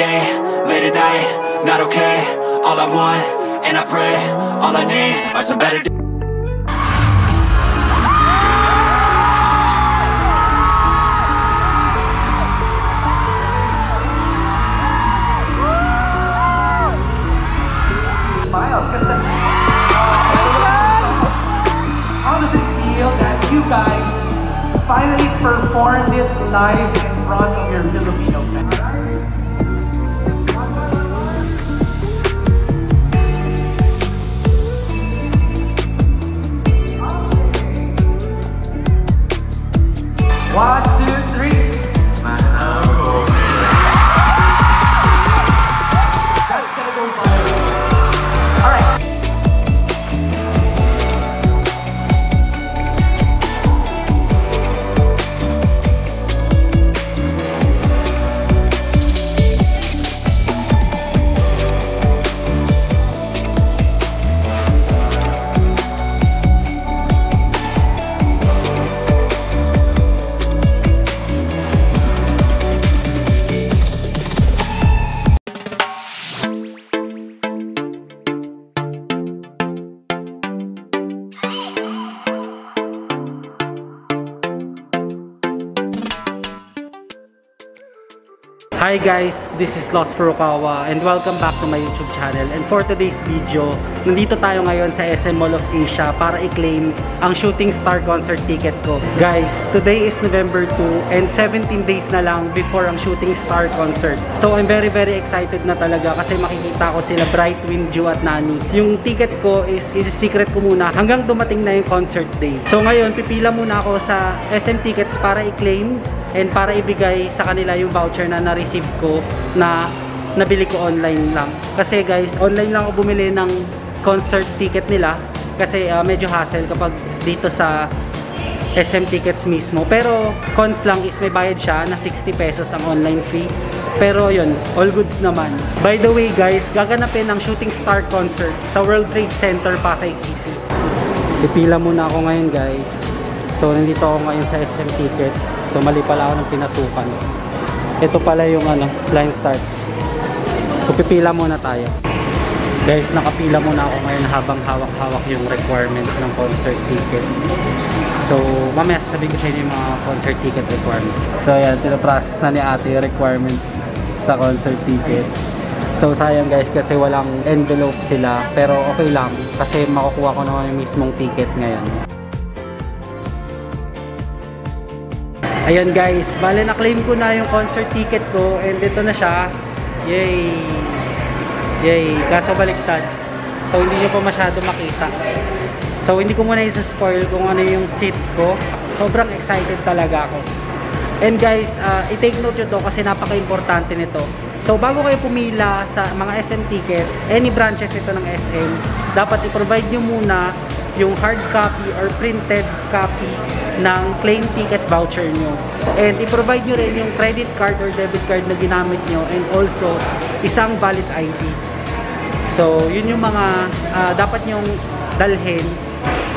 day, late at night, not okay. All I want, and I pray, all I need are some better days. Smile, because that's how does it feel that you guys finally performed it live in front of your Filipino fans? One, two, three. That's gonna go viral. All right. Hi guys, this is Lost Furukawa and welcome back to my YouTube channel. And for today's video, nandito tayo ngayon sa SM Mall of Asia para i-claim ang Shooting Star concert ticket ko. Guys, today is November 2 and 17 days na lang before ang Shooting Star concert. So I'm very excited na talaga kasi makikita ko sila Bright, Winju at Nani. Yung ticket ko is secret ko muna hanggang dumating na yung concert day. So ngayon, pipila muna ako sa SM Tickets para i-claim and para ibigay sa kanila yung voucher na na-receive ko na nabili ko online lang. Kasi guys, online lang ako bumili ng concert ticket nila kasi medyo hassle kapag dito sa SM Tickets mismo. Pero cons lang is may bayad siya na 60 pesos ang online fee. Pero yun, all goods naman. By the way guys, gaganapin ang Shooting Star concert sa World Trade Center, Pasay City. Pipila muna ako ngayon guys. So nandito ako ngayon sa SM Tickets. So mali pala ako ng pinasukan. Ito pala yung line starts. So pipila muna tayo. Guys, nakapila muna ako ngayon habang hawak-hawak yung requirements ng concert ticket. So mamaya sasabihin ko sa inyo yung mga concert ticket requirements. So ayan, pinaprocess na ni ate yung requirements sa concert ticket. So sayang guys kasi walang envelope sila. Pero okay lang kasi makukuha ko naman yung mismong ticket ngayon. Ayan guys, bale na-claim ko na yung concert ticket ko and ito na siya. Yay! Yay! Kaso baliktad. So hindi nyo pa masyado makita. So hindi ko muna isa-spoil kung ano yung seat ko. Sobrang excited talaga ako. And guys, i-take note nyo to kasi napaka-importante nito. So bago kayo pumila sa mga SM Tickets, any branches ito ng SM, dapat i-provide nyo muna yung hard copy or printed copy ng claim ticket voucher nyo. And i-provide nyo rin yung credit card or debit card na ginamit nyo and also isang valid ID. So yun yung mga dapat nyong dalhin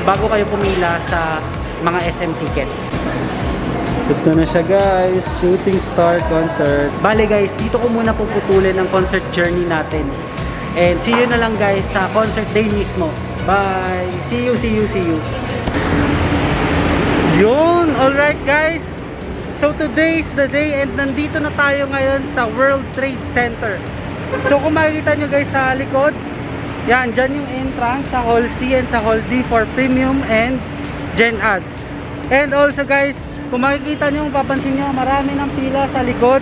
bago kayo pumila sa mga SM Tickets. Ito na siya guys, Shooting Star concert. Bale guys, dito ko muna puputulin ang concert journey natin. And see you na lang guys sa concert day mismo. Bye! See you! Yun! Alright guys! So today's the day and nandito na tayo ngayon sa World Trade Center. So kung makikita nyo guys sa likod, yan, dyan yung entrance sa Hall C and sa Hall D for premium and Gen Ads. And also guys, kung makikita nyo, papansin nyo, marami ng pila sa likod.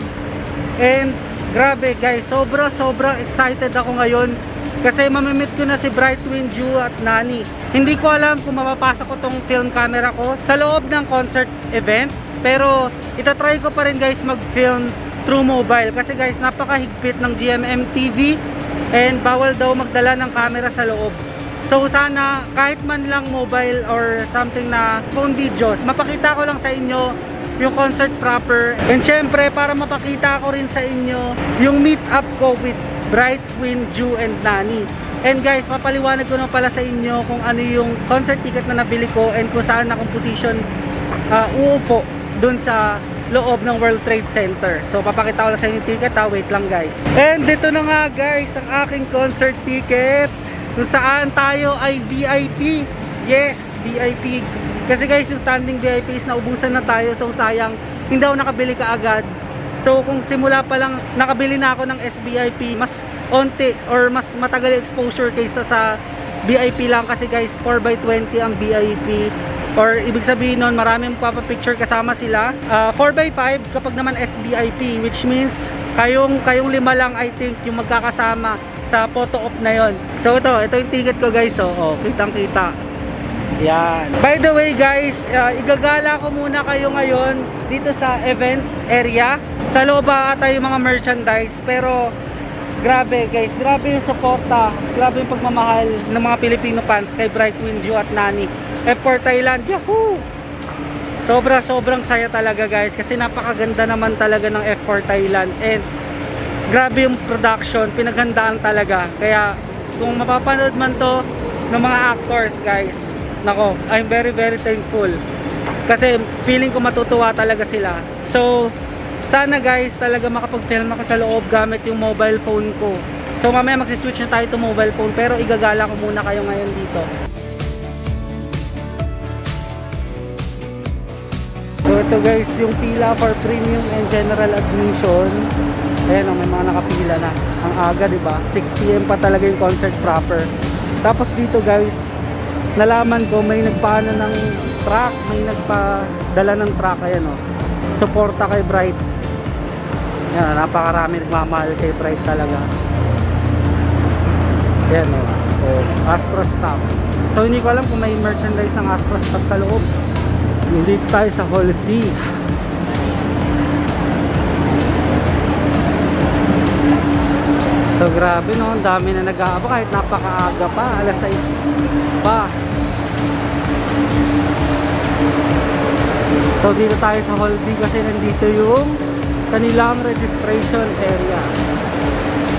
And grabe guys, sobrang excited ako ngayon kasi mamimit ko na si Bright, Winju at Nani. Hindi ko alam kung mapapasok ko tong film camera ko sa loob ng concert event, pero itatry ko pa rin guys mag-film through mobile kasi guys napakahigpit ng GMM TV and bawal daw magdala ng camera sa loob. So sana kahit man lang mobile or something na phone videos, mapakita ko lang sa inyo yung concert proper. And syempre para mapakita ko rin sa inyo yung meet up ko with Bright, Winju and Nani. And guys, papaliwanag ko na pala sa inyo kung ano yung concert ticket na nabili ko and kung saan akong position uupo dun sa loob ng World Trade Center. So papakita ko lang sa inyo yung ticket ha. Wait lang guys. And dito na nga guys ang aking concert ticket. Kung saan tayo ay VIP. Yes, VIP. Kasi guys yung standing VIP is naubusan na tayo. So sayang hindi ako nakabili kaagad. So kung simula pa lang nakabili na ako ng SVIP, mas onti or mas matagal exposure kaysa sa VIP lang. Kasi guys 4x20 ang VIP. Or ibig sabihin nun maraming papapicture kasama sila. 4x5 kapag naman SVIP, which means kayong lima lang I think yung magkakasama sa photo op na yon. So ito yung ticket ko guys. Oh, kitang kita. Yan. By the way guys, igagala ko muna kayo ngayon dito sa event area. Sa loob ata yung mga merchandise, pero grabe guys, grabe yung suporta, grabe yung pagmamahal ng mga Filipino fans kay Bright Winju at Nani. F4 Thailand, yahoo! Sobrang saya talaga guys, kasi napakaganda naman talaga ng F4 Thailand, and grabe yung production, pinaghandaan talaga. Kaya kung mapapanood man to ng mga actors guys, nako, I'm very thankful. Kasi feeling ko matutuwa talaga sila. So sana guys talaga makapag-film ako sa loob gamit yung mobile phone ko. So mamaya mag-switch na tayo to mobile phone, pero igagala ko muna kayo ngayon dito. So ito guys yung pila for premium and general admission. Ayan o, may mga nakapila na. Ang aga, diba? 6 PM pa talaga yung concert proper. Tapos dito guys, nalaman ko may nagpaano ng truck, may nagpadala ng truck. Ayan o, suporta kay Bright. Ayan, napakarami nagmamahal kay Bright talaga. Ayan o, Astro Stocks. So hindi ko alam kung may merchandise ng Astro Stocks sa loob. Dito tayo sa Hall C. So grabe no, ang dami na nag-aaba kahit napakaaga pa, alas 6 pa. So dito tayo sa Hall B kasi nandito yung kanilang registration area.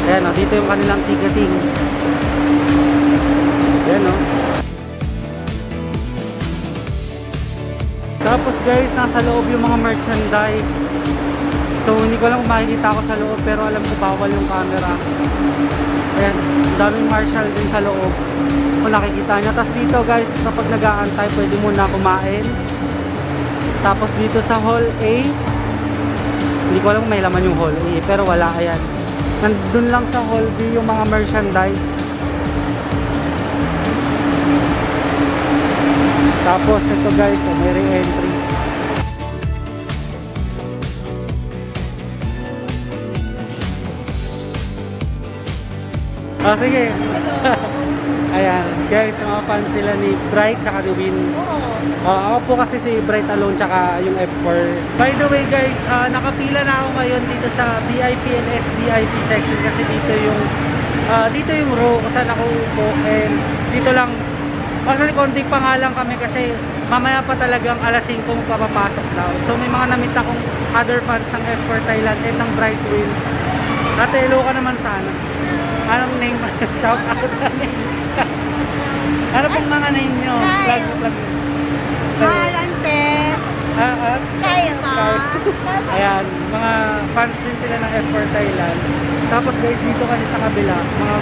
Ayan o, dito yung kanilang ticketing. Ayan o. Tapos guys, nasa loob yung mga merchandise. So hindi ko lang kung makikita ako sa loob, pero alam ko bawal yung camera. Ayan, daming marshal din sa loob kung nakikita nyo. Tapos dito guys, kapag nag-aantay pwede muna kumain. Tapos dito sa Hall A, hindi ko alam kung may laman yung Hall A, pero wala. Ayan, nandun lang sa Hall B yung mga merchandise. Tapos ito guys, may re-entry. Sige. Ayan, guys, mga fans sila ni Bright tsaka ni Win. Ako po kasi si Bright alone tsaka yung F4. By the way guys, nakapila na ako ngayon dito sa VIP and SVIP section kasi dito yung row kung saan ako upo, and dito lang. Actually, konting pa nga lang kami kasi mamaya pa talagang alas 5 magpapapasok daw. So may mga namit akong other fans ng F4 Thailand and ng Bright Win. Ate, hello ka naman sana. Anong name? Shout out sa name. Ano pong mga name nyo? Plug. Alantes. Kaya. Ayan, mga fans din sila ng F4 Thailand. Tapos guys, dito kasi sa kabila, mga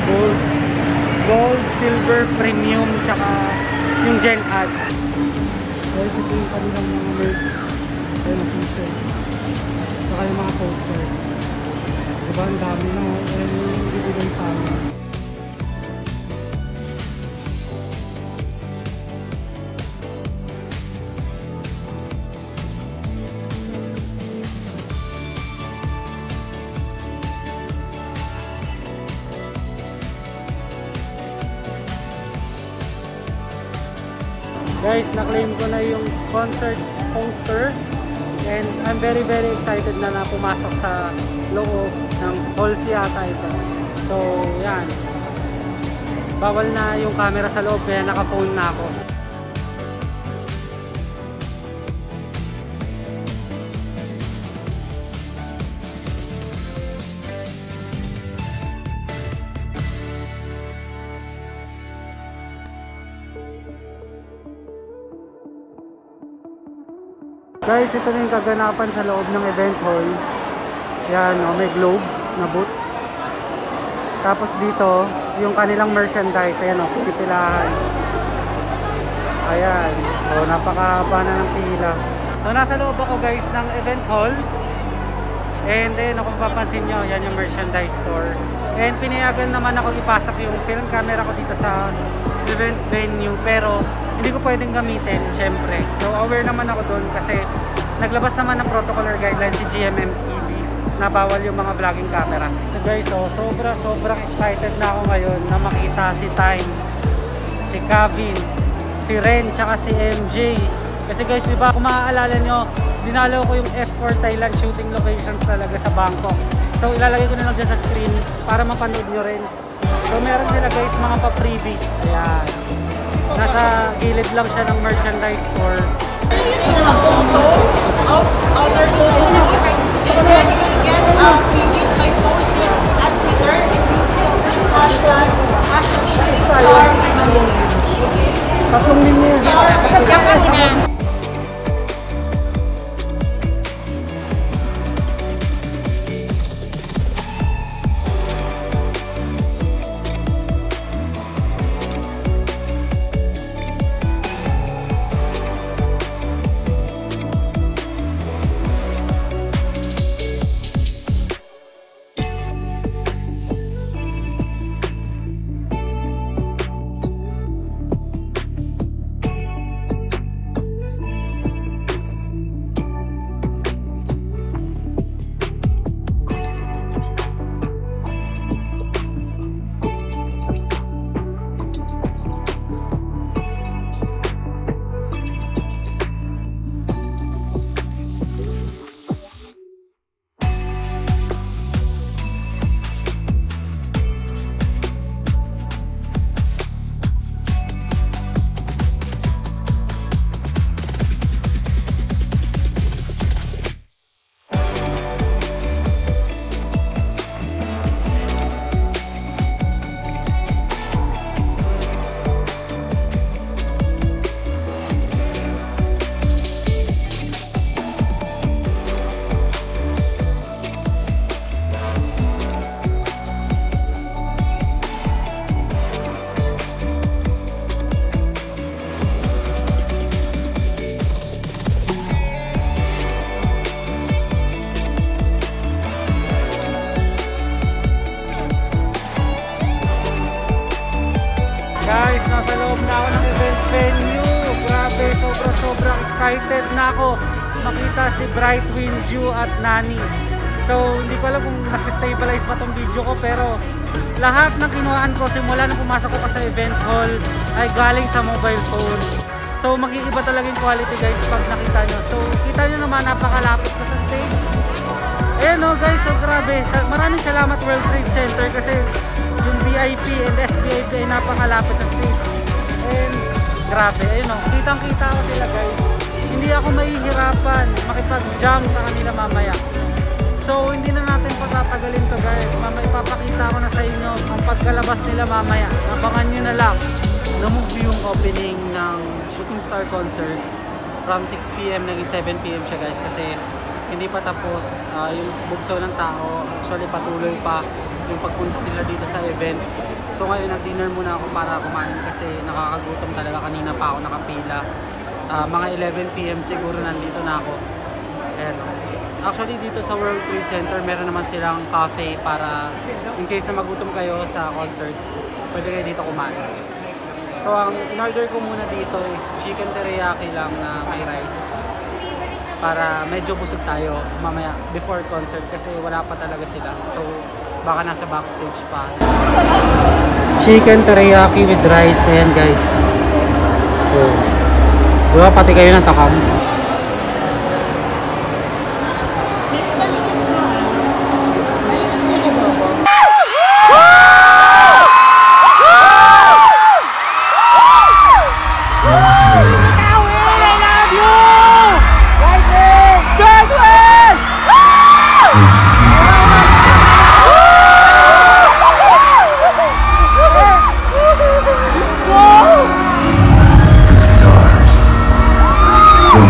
gold, silver, premium, tsaka yung Gen Ad. Guys, ito yung kanilang mga merch. Ayan ang t-shirt. Saka yung mga posters. Diba, ang dami na. Ayan yung ibibigay sa amin. Guys, na-claim ko na yung concert poster, and I'm very excited na pumasok sa loob ng Hall C ata ito. So yan, bawal na yung camera sa loob kaya naka-phone na ako. Guys, ito na yung kaganapan sa loob ng event hall. Yan, oh, may globe na booth. Tapos dito, yung kanilang merchandise. Ayan, oh, pipilahan. Ayan. So, napakahaba na ng pila. So, nasa loob ako guys ng event hall. And then, kung papansin nyo, yan yung merchandise store. And pinayagan naman ako ipasok yung film camera ko dito sa event venue. Pero, hindi ko pwedeng gamitin, syempre. So, aware naman ako doon kasi naglabas naman ng protocol or guidelines si GMM-TV na bawal yung mga vlogging camera. So guys, so, sobrang excited na ako ngayon na makita si Time, si Kevin, si Ren, tsaka si MJ. Kasi guys, di ba, kung maaalala nyo, dinalaw ko yung F4 Thailand shooting locations talaga sa Bangkok. So ilalagay ko na lang dyan sa screen para mapanood nyo rin. So meron sila guys mga pa-freebies. Ayan. Nasa gilid lang siya ng merchandise store. A photo of other photo and then you will get freebies by posting at Twitter and using the free hashtag #ShootingStar. Tatlong linya. Guys, nasa loob na ako ng event venue. Grabe, sobrang excited na ako makita si Brightwind, Ju at Nani. So, hindi ko alam kung nasi-stabilize pa tong video ko, pero lahat ng kinuhaan ko simula nung pumasok ko pa sa event hall ay galing sa mobile phone. So, mag-iiba talaga yung quality guys pag nakita nyo. So, kita nyo naman, napakalapit ko sa stage. Ayan o guys, so grabe. Maraming salamat World Trade Center kasi yung VIP and SVIP ay napakalapit sa stage. And grabe, ayun o, kitang-kita ko sila guys. Hindi ako mahihirapan makipag-jam sa kanila mamaya. So hindi na natin patatagalin to guys. Mamaya ipapakita ko na sa inyo ang pagkalabas nila mamaya. Abangan nyo na lang. Namove yung opening ng Shooting Star Concert from 6 PM naging 7 PM siya guys kasi hindi pa tapos yung bugso ng tao. Actually patuloy pa yung pagpunta nila dito sa event. So ngayon nag-dinner muna ako para kumain kasi nakakagutom talaga. Kanina pa ako nakapila. Mga 11 PM siguro nandito na ako. Ayan. Actually dito sa World Trade Center meron naman silang cafe para in case na magutom kayo sa concert, pwede kayo dito kumain. So ang in-order ko muna dito is chicken teriyaki lang na may rice. Para medyo busog tayo mamaya before concert kasi wala pa talaga sila. So baka nasa backstage pa. Chicken teriyaki with rice, ayan guys. So, diba pati kayo natakam? From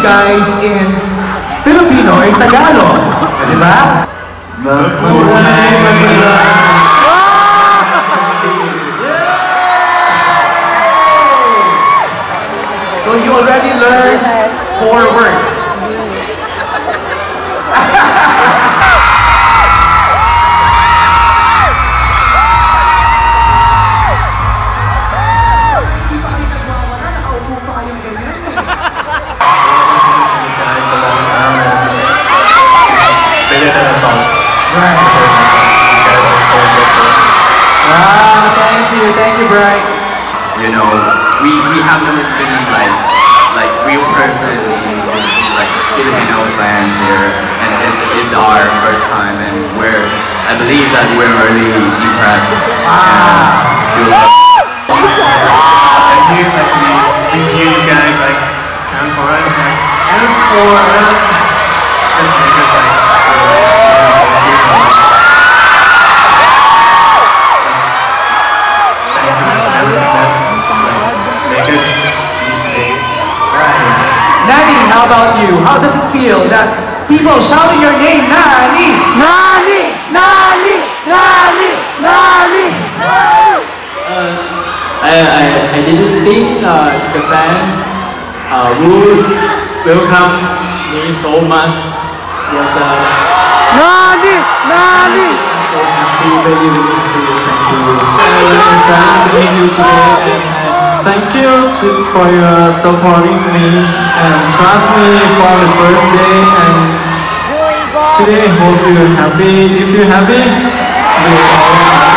guys in Filipino ay Tagalog. Di ba? Mabuhay Manila! So you already learned 4 words. Thank you, Bright. You know, we have never seen like real person in like Filipino fans here, and it's our first time, and I believe that we're really impressed. And here, like we hear you guys like turn for us, like, and for let's make us like Nani, how about you? How does it feel that people shouting your name, Nani? Nani! Nani! Nani! Nani! I didn't think the fans would welcome me so much. Was Nani! Nani! so happy, very thank you. I'm excited to meet you today, and thank you for your supporting me and trust me for the first day. And today, hope you're happy. If you're happy, we're all happy.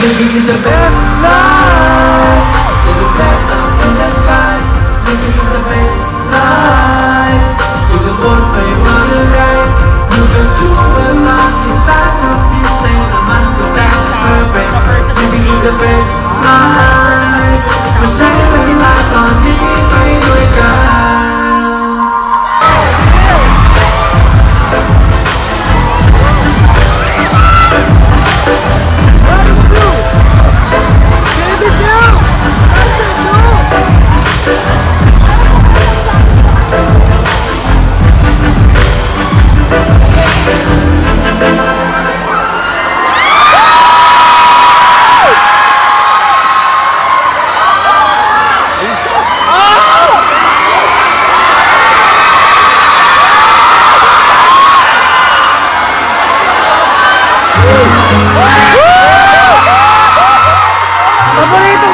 Living the best life, living best up in the sky. Living the best life, to the world where you wanna ride. You can choose the life inside of you, say the man go down perfect. Living the best life, we say when you like on the way we go.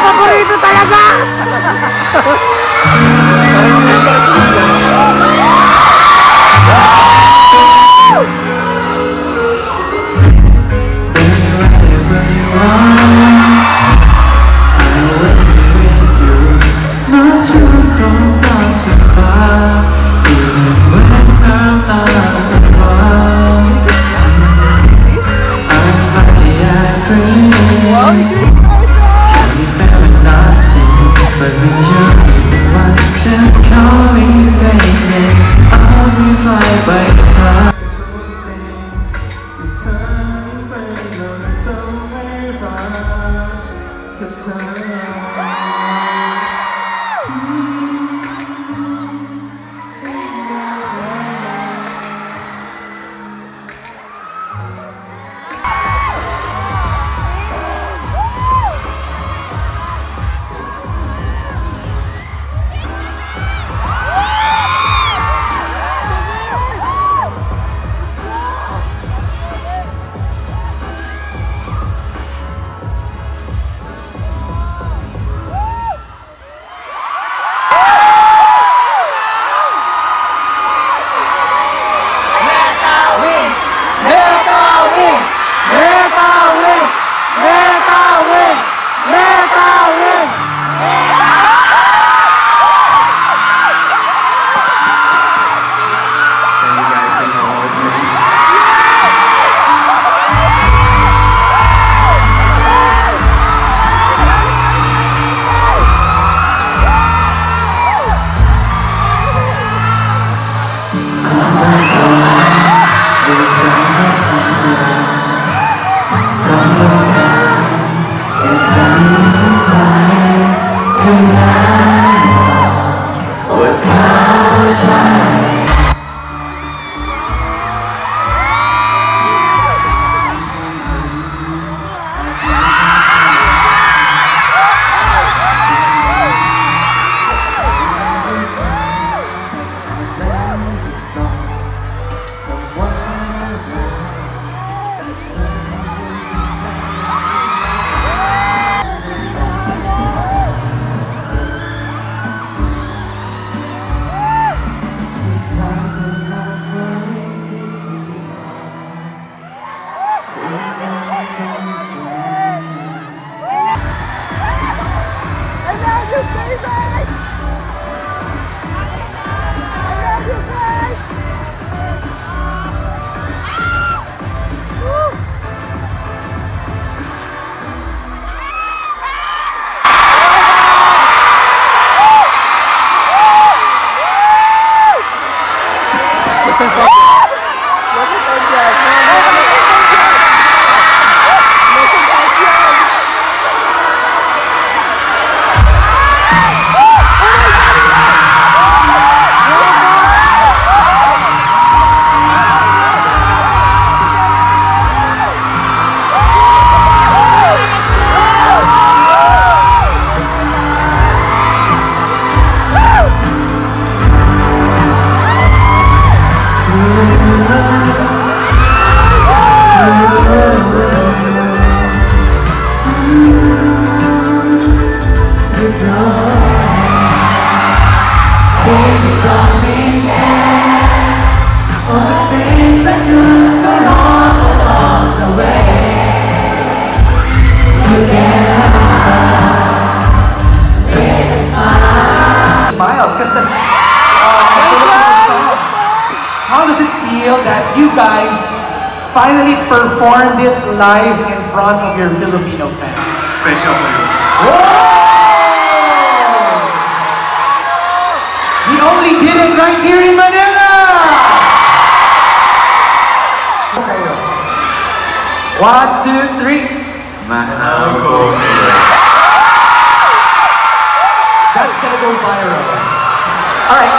Paborito talaga! Baby, promise all the things that could go wrong along the way. You can smile, because that's Filipino song. How does it feel that you guys finally performed it live in front of your Filipino fans? Special for you. We only did it right here in Manila! Okay. 1, 2, 3. Mahal ko. That's gonna go viral. Alright.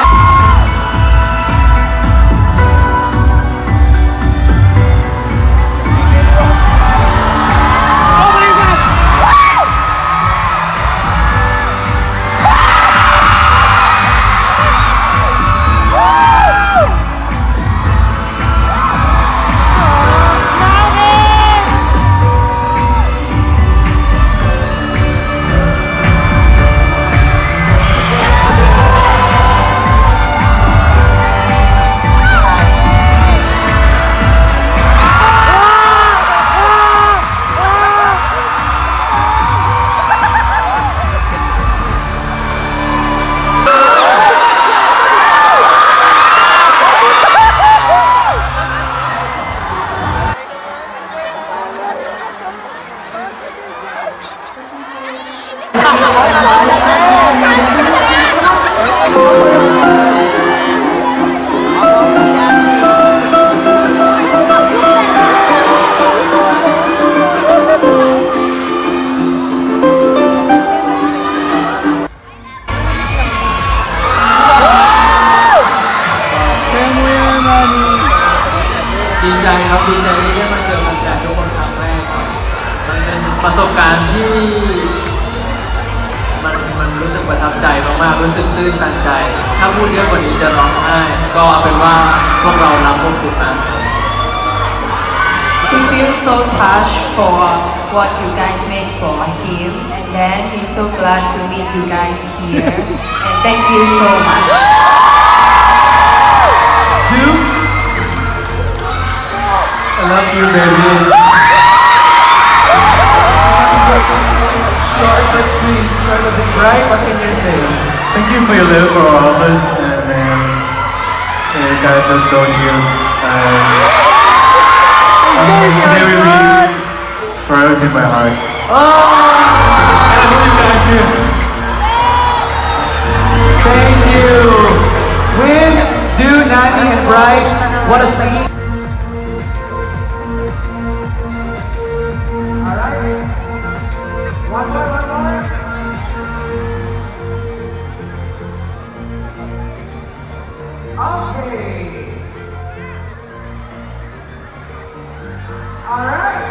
ดีใจครับดีใจที่ได้มาเจอแฟนๆทุกคนครั้งแรกครับมันเป็นประสบการณ์ที่มันรู้สึกประทับใจมากๆรู้สึกตื้นตันใจ ถ้าพูดเยอะกว่านี้จะร้องไห้ก็เอาเป็นว่าพวกเรารักพวกคุณมาก He feels so touched for what you guys made for him, and then he's so glad to meet you guys here, and thank you so much. I love you, baby. Short but sweet, short but sweet. Bright, what can you say? Thank you for your love for all of us, and you guys are so cute. Today we meet forever in my heart. And I hope you guys do. Thank you. Win, Do, Nani, and Bright. What a scene. Alright. One more. Okay. Alright.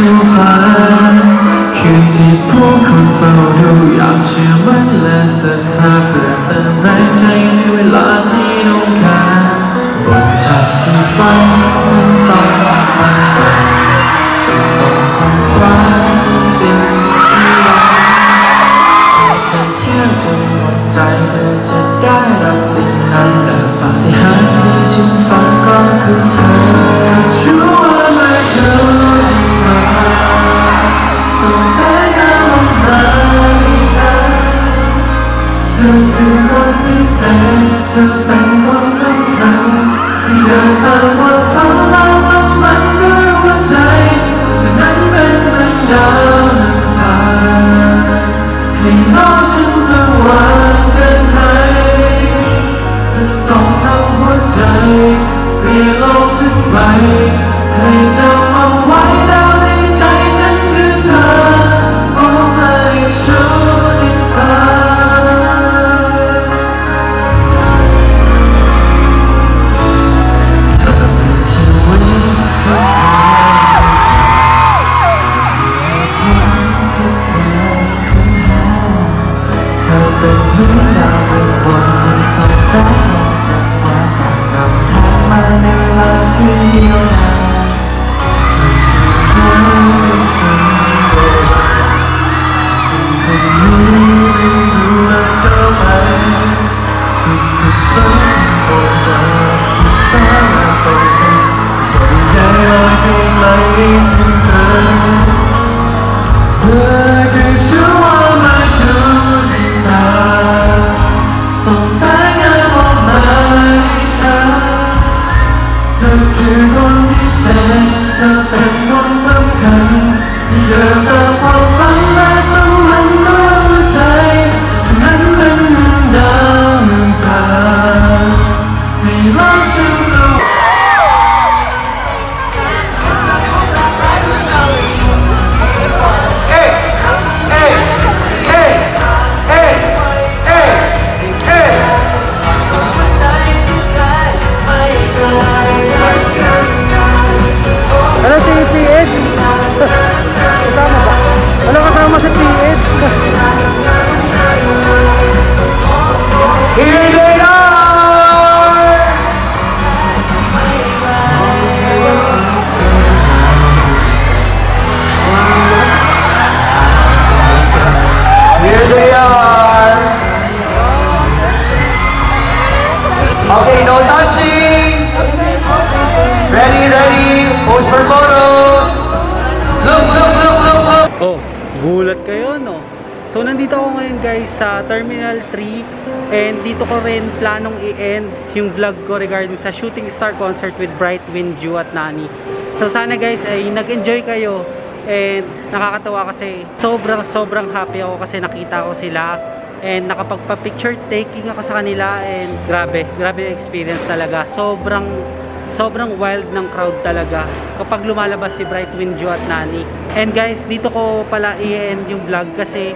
Too fast คืนที่ผู้คนเฝ้าดูอยากเชื่อมั่นและศรัทธาเพื่อเติมแรงใจในเวลาที่ต้องการบนทางที่ฝันนั้นต้องฝันใฝ่ที่ต้องคว้าคว้าในสิ่งที่หวังให้เธอเชื่อจนหมดใจเธอจะได้รับสิ่งนั้นและปาฏิหาริย์ที่ฉันฝันก็คือเธอ You are my joyส่งสายงามลงมาให้ฉันเธอคือคนพิเศษเธอเป็นคนสำคัญที่เดินตามความฝันเราทำมันด้วยหัวใจเธอนั้นเป็นเหมือนดาวนำทางให้น้องฉันสว่างเกินใครเธอส่องนำหัวใจเปลี่ยนโลกทั้งใบ ส่องแสงงามออกมาให้ฉันเธอคือคนพิเศษเธอเป็นคนสำคัญที่เดินตามความฝันและทำมันด้วยหัวใจนั้นเป็นดาวทางให้รักฉันสู่ Ano si PH? Kasama ba? Ano kasama si PH? Here they are! Here they are! Okay, no touching! Ready, ready! Pose for photos! Look, look, look, look, look! Oh, gulat kayo, no? So, nandito ako ngayon guys sa Terminal 3 and dito ko rin planong i-end yung vlog ko regarding sa Shooting Star Concert with Bright Wind, Ju at Nani. So, sana guys ay nag-enjoy kayo and nakakatawa kasi sobrang happy ako kasi nakita ko sila and nakapagpa-picture taking ako sa kanila and grabe yung experience talaga. Sobrang wild ng crowd talaga kapag lumalabas si Bright Wind, Ju at Nani. And guys, dito ko pala i-end yung vlog kasi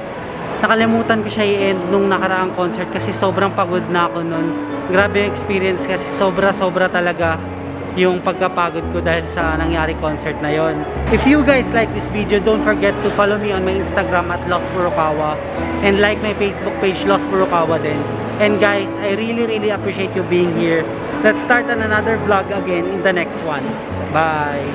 nakalimutan ko siya i-end nung nakaraang concert kasi sobrang pagod na ako nun. Grabe yung experience kasi sobra talaga yung pagkapagod ko dahil sa nangyari concert na yon. If you guys like this video, don't forget to follow me on my Instagram at Lost Furukawa and like my Facebook page Lost Furukawa din. And guys, I really appreciate you being here. Let's start on another vlog again in the next one. Bye!